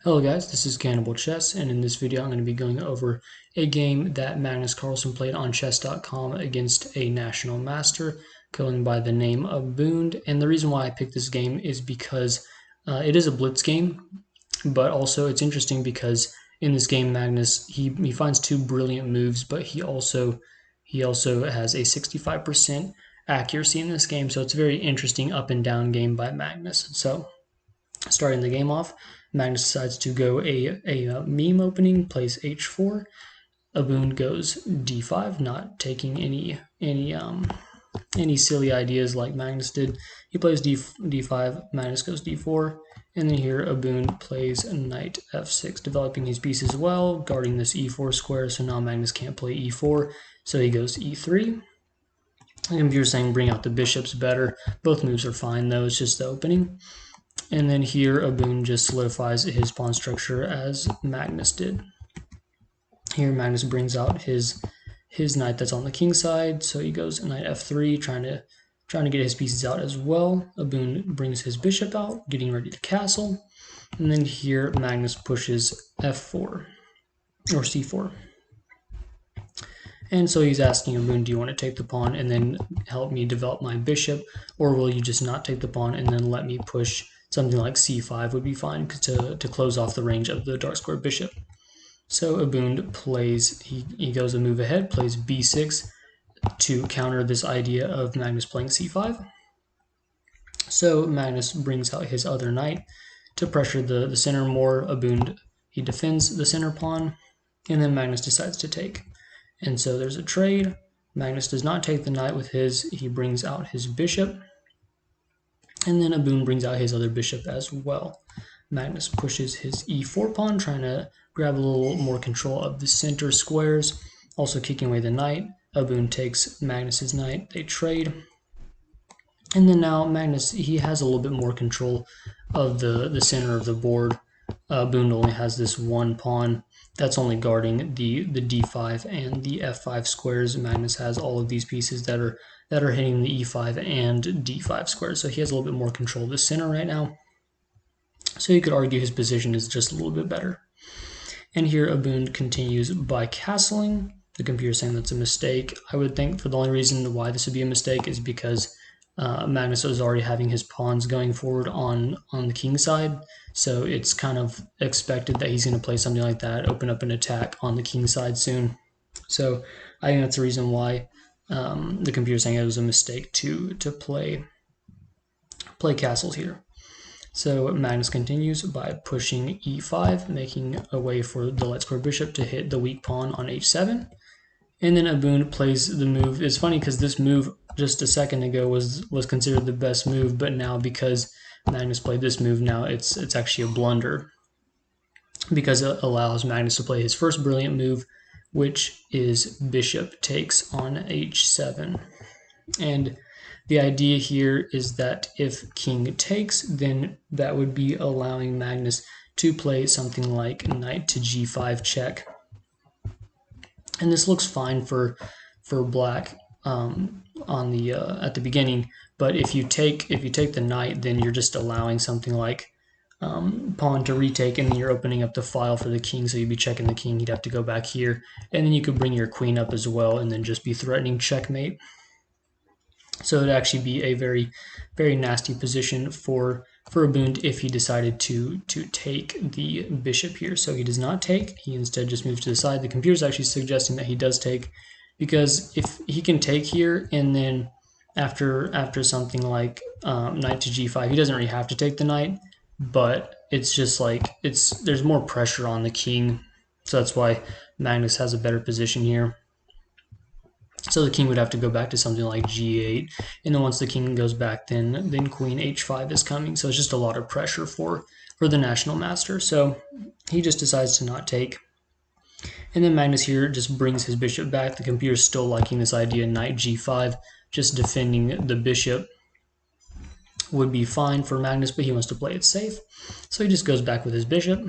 Hello guys, this is CannibalChess, and in this video I'm going to be going over a game that Magnus Carlsen played on chess.com against a national master going by the name of Bund. And the reason why I picked this game is because it is a blitz game, but also it's interesting because in this game Magnus he finds two brilliant moves, but he also has a 65% accuracy in this game, so it's a very interesting up and down game by Magnus. So starting the game off, Magnus decides to go a meme opening, plays h4. Bund goes d5, not taking any silly ideas like Magnus did. He plays d5, Magnus goes d4, and then here Bund plays knight f6, developing his pieces well, guarding this e4 square, so now Magnus can't play e4, so he goes e3. The computer's saying bring out the bishops better. Both moves are fine though, it's just the opening. And then here Bund just solidifies his pawn structure as Magnus did. Here Magnus brings out his knight that's on the king side, so he goes knight f3, trying to get his pieces out as well. Bund brings his bishop out, getting ready to castle. And then here Magnus pushes f4 or c4. And so he's asking Bund, do you want to take the pawn and then help me develop my bishop, or will you just not take the pawn and then let me push something like c5 would be fine to close off the range of the dark square bishop. So Bund plays, he goes a move ahead, plays b6 to counter this idea of Magnus playing c5. So Magnus brings out his other knight to pressure the center more. Bund, he defends the center pawn, and then Magnus decides to take. And so there's a trade. Magnus does not take the knight with his, he brings out his bishop. And then Bund brings out his other bishop as well. Magnus pushes his e4 pawn, trying to grab a little more control of the center squares, also kicking away the knight. Bund takes Magnus's knight, they trade. And then now Magnus, he has a little bit more control of the center of the board. Bund only has this one pawn that's only guarding the d5 and the f5 squares. Magnus has all of these pieces that are hitting the e5 and d5 squares, so he has a little bit more control of the center right now. So you could argue his position is just a little bit better. And here Bund continues by castling. The computer is saying that's a mistake. I would think for the only reason why this would be a mistake is because Magnus is already having his pawns going forward on the king side, so it's kind of expected that he's going to play something like that, open up an attack on the king side soon. So I think that's the reason why the computer is saying it was a mistake to play castles here. So Magnus continues by pushing e5, making a way for the light square bishop to hit the weak pawn on h7. And then Bund plays the move. It's funny because this move just a second ago was considered the best move, but now because Magnus played this move, now it's actually a blunder because it allows Magnus to play his first brilliant move, which is bishop takes on h7. And the idea here is that if king takes, then that would be allowing Magnus to play something like knight to g5 check. And this looks fine for black on the at the beginning, but if you take the knight, then you're just allowing something like pawn to retake, and then you're opening up the file for the king, so you'd be checking the king, you'd have to go back here, and then you could bring your queen up as well, and then just be threatening checkmate. So it'd actually be a very, very nasty position for Bund if he decided to take the bishop here. So he does not take, he instead just moves to the side. The computer's actually suggesting that he does take, because if he can take here and then after something like knight to g5, he doesn't really have to take the knight, but it's just like there's more pressure on the king, so that's why Magnus has a better position here. So the king would have to go back to something like g8, and then once the king goes back, then queen h5 is coming. So it's just a lot of pressure for the national master. So he just decides to not take. And then Magnus here just brings his bishop back. The computer's still liking this idea, knight g5, just defending the bishop would be fine for Magnus, but he wants to play it safe. So he just goes back with his bishop.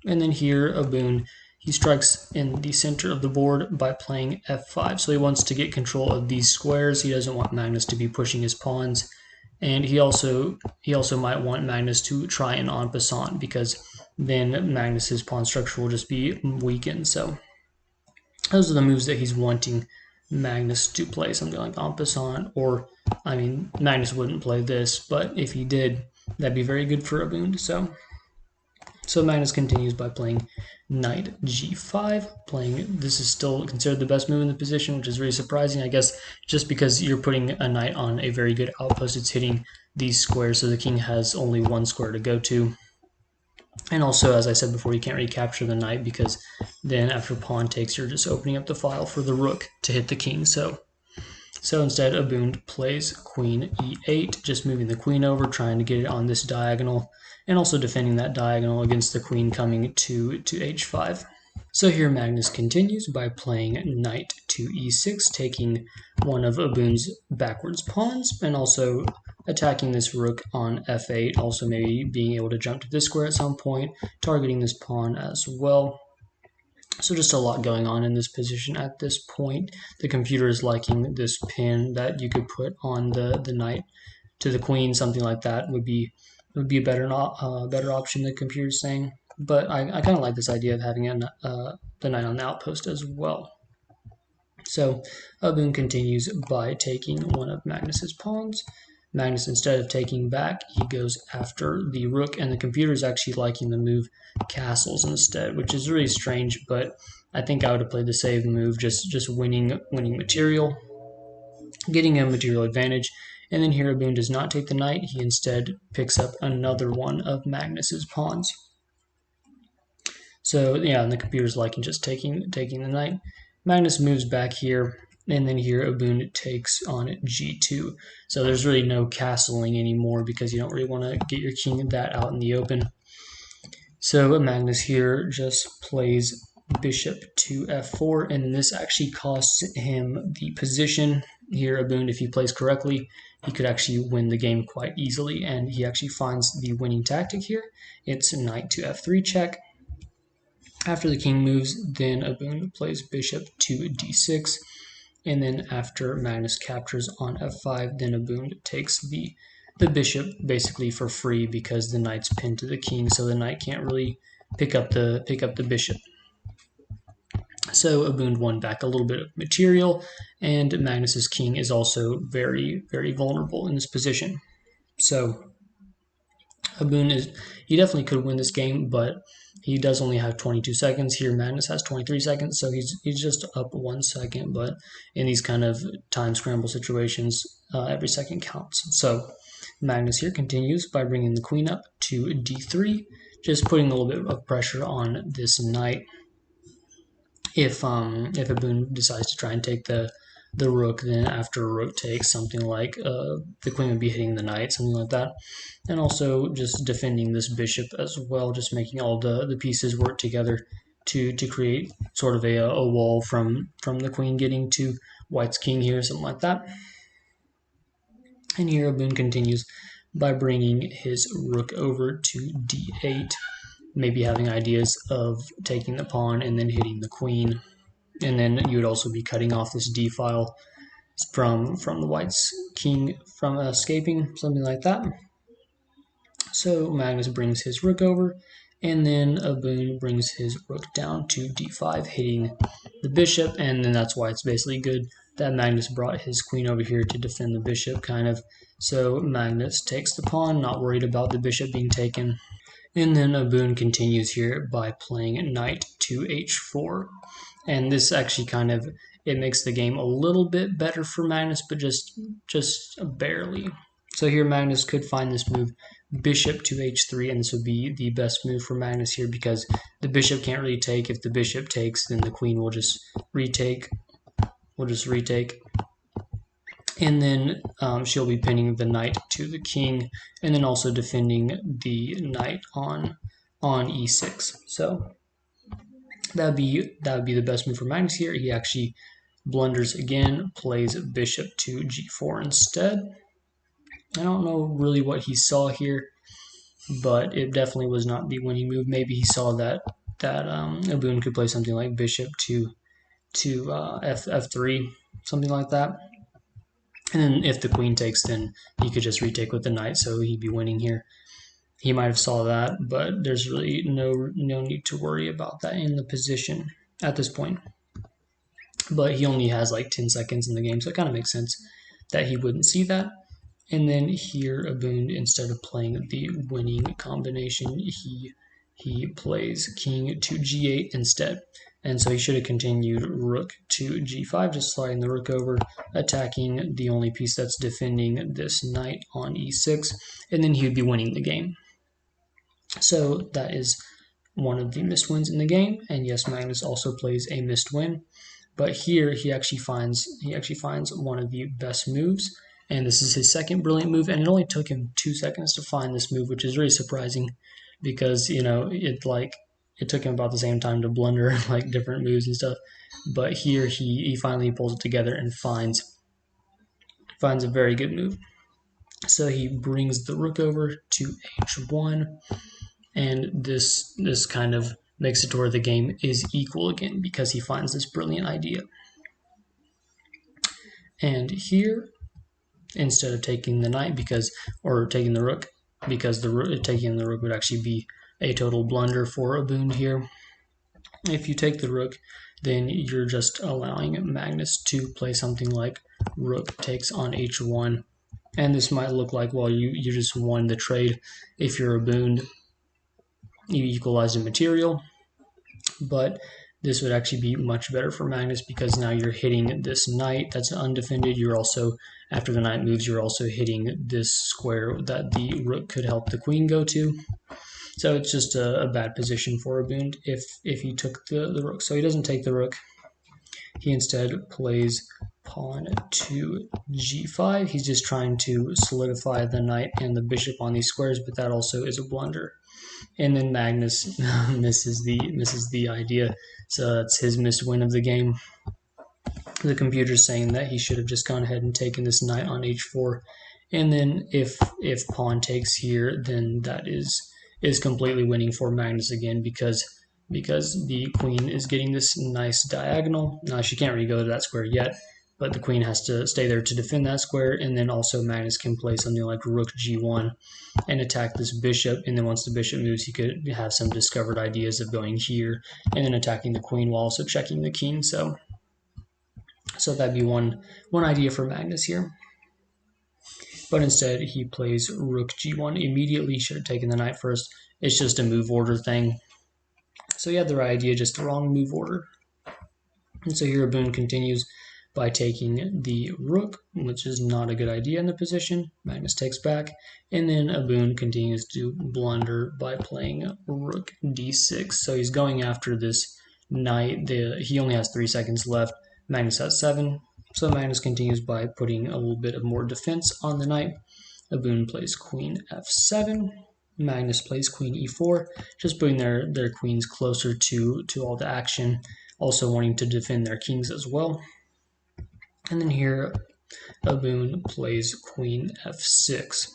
And then here Bund, he strikes in the center of the board by playing f5. So he wants to get control of these squares. He doesn't want Magnus to be pushing his pawns. And he also might want Magnus to try an en passant, because then Magnus's pawn structure will just be weakened. So those are the moves that he's wanting Magnus to play, something like en passant, or, I mean, Magnus wouldn't play this, but if he did, that'd be very good for Abund. So Magnus continues by playing knight g5, this is still considered the best move in the position, which is really surprising, I guess, just because you're putting a knight on a very good outpost. It's hitting these squares, so the king has only one square to go to. And also, as I said before, you can't recapture the knight because then after pawn takes, you're just opening up the file for the rook to hit the king. So instead, Abund plays queen e8, just moving the queen over, trying to get it on this diagonal, and also defending that diagonal against the queen coming to h5. So here Magnus continues by playing knight to e6, taking one of Abund's backwards pawns, and also attacking this rook on f8, also maybe being able to jump to this square at some point, targeting this pawn as well. So just a lot going on in this position at this point. The computer is liking this pin that you could put on the knight to the queen, something like that would be a better option, the computer is saying. But I kind of like this idea of having the knight on the outpost as well. So Abund continues by taking one of Magnus's pawns. Magnus, instead of taking back, he goes after the rook, and the computer is actually liking the move castles instead, which is really strange, but I think I would have played the save move, just winning material, getting a material advantage. And then here Abund does not take the knight, he instead picks up another one of Magnus's pawns. So yeah, and the computer's liking just taking the knight. Magnus moves back here, and then here Abund takes on g2. So there's really no castling anymore because you don't really want to get your king that out in the open. So Magnus here just plays bishop to f4, and this actually costs him the position. Here Abund, if he plays correctly, he could actually win the game quite easily, and he actually finds the winning tactic here. It's knight to f3 check. After the king moves, then Abund plays bishop to d6, and then after Magnus captures on f5, then Abund takes the bishop basically for free because the knight's pinned to the king, so the knight can't really pick up the bishop. So Abund won back a little bit of material, and Magnus's king is also very, very vulnerable in this position. So Abund he definitely could win this game, but he does only have 22 seconds. Here Magnus has 23 seconds, so he's just up 1 second, but in these kind of time scramble situations, every second counts. So Magnus here continues by bringing the queen up to d3, just putting a little bit of pressure on this knight. If Abund decides to try and take the rook, then after a rook takes, something like the queen would be hitting the knight, something like that. And also just defending this bishop as well, just making all the pieces work together to create sort of a wall from the queen getting to white's king here, something like that. And here Abund continues by bringing his rook over to d8, maybe having ideas of taking the pawn and then hitting the queen. And then you would also be cutting off this d file from the white's king from escaping, something like that. So Magnus brings his rook over, and then Abund brings his rook down to d5, hitting the bishop, and then that's why it's basically good that Magnus brought his queen over here to defend the bishop, kind of. So Magnus takes the pawn, not worried about the bishop being taken. And then Abund continues here by playing knight to h4. And this actually kind of, it makes the game a little bit better for Magnus, but just barely. So here Magnus could find this move, bishop to h3, and this would be the best move for Magnus here because the bishop can't really take. If the bishop takes, then the queen will just retake. And then she'll be pinning the knight to the king, and then also defending the knight on e6. So that would be the best move for Magnus here. He actually blunders again, plays bishop to g4 instead. I don't know really what he saw here, but it definitely was not the winning move. Maybe he saw that Abund could play something like bishop to f3, something like that. And then if the queen takes, then he could just retake with the knight, so he'd be winning here. he might have saw that, but there's really no need to worry about that in the position at this point. But he only has like 10 seconds in the game, so it kind of makes sense that he wouldn't see that. And then here, Abund, instead of playing the winning combination, he plays king to g8 instead. And so he should have continued rook to g5, just sliding the rook over, attacking the only piece that's defending this knight on e6, and then he would be winning the game. So that is one of the missed wins in the game, and yes, Magnus also plays a missed win. But here he actually finds one of the best moves, and this is his second brilliant move, and it only took him 2 seconds to find this move, which is really surprising because, you know, it took him about the same time to blunder like different moves and stuff. But here he finally pulls it together and finds a very good move. So he brings the rook over to h1, and this kind of makes it to where the game is equal again because he finds this brilliant idea. And here, instead of taking the knight or taking the rook, because taking the rook would actually be a total blunder for Abund here. If you take the rook, then you're just allowing Magnus to play something like rook takes on h1. And this might look like, well, you just won the trade. If you're Abund, you equalize the material, but this would actually be much better for Magnus because now you're hitting this knight that's undefended. You're also, after the knight moves, you're also hitting this square that the rook could help the queen go to. So it's just a bad position for Abund if he took the rook. So he doesn't take the rook. He instead plays pawn to g5. He's just trying to solidify the knight and the bishop on these squares, but that also is a blunder. And then Magnus misses the idea, so that's his missed win of the game. The computer's saying that he should have just gone ahead and taken this knight on h4, and then if pawn takes here, then that is completely winning for Magnus again because the queen is getting this nice diagonal. Now she can't really go to that square yet, but the queen has to stay there to defend that square, and then also Magnus can play something like rook g1 and attack this bishop, and then once the bishop moves, he could have some discovered ideas of going here and then attacking the queen while also checking the king. So that'd be one idea for Magnus here. But instead, he plays rook g1 immediately. He should have taken the knight first. It's just a move order thing. So he had the right idea, just the wrong move order. And so here Abund continues by taking the rook, which is not a good idea in the position. Magnus takes back, and then Abund continues to blunder by playing rook d6. So he's going after this knight. He only has 3 seconds left. Magnus has 7. So Magnus continues by putting a little bit of more defense on the knight. Abund plays queen f7. Magnus plays queen e4, just putting their queens closer to all the action, also wanting to defend their kings as well. And then here, Abund plays queen f6.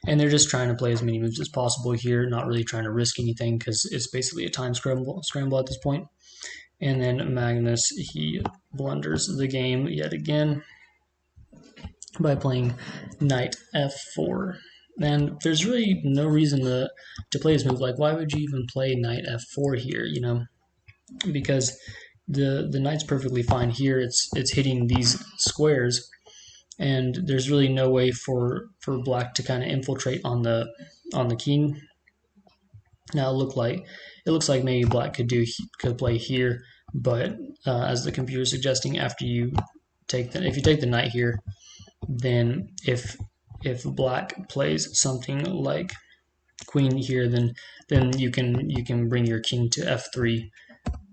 And they're just trying to play as many moves as possible here, not really trying to risk anything because it's basically a time scramble at this point. And then Magnus, he blunders the game yet again by playing knight f4. And there's really no reason to play this move. Like, why would you even play knight f4 here, you know? Because the knight's perfectly fine here. It's hitting these squares, and there's really no way for black to kind of infiltrate on the king. Now it looks like maybe black could play here, but as the computer is suggesting, after if you take the knight here, then if black plays something like queen here, then you can bring your king to f3.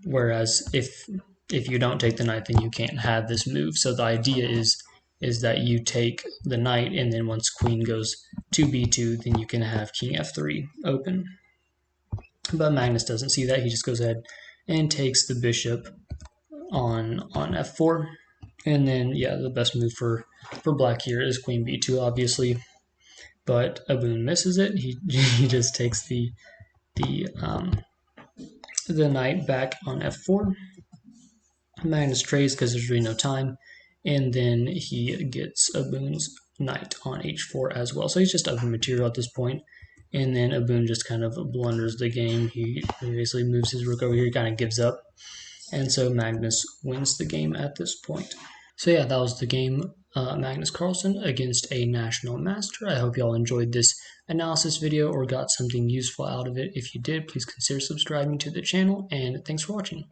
Whereas if you don't take the knight, then you can't have this move. So the idea is that you take the knight, and then once queen goes to b2, then you can have king f3 open. But Magnus doesn't see that. He just goes ahead and takes the bishop on f4. And then, yeah, the best move for black here is queen b2, obviously. But Abund misses it. He just takes the knight back on f4. Magnus trades because there's really no time. And then he gets Abund's knight on h4 as well. So he's just up in material at this point. and then Abun just kind of blunders the game. He basically moves his rook over here, kind of gives up, and so Magnus wins the game at this point. So yeah, that was the game, Magnus Carlsen against a national master. I hope y'all enjoyed this analysis video or got something useful out of it. If you did, please consider subscribing to the channel, and thanks for watching.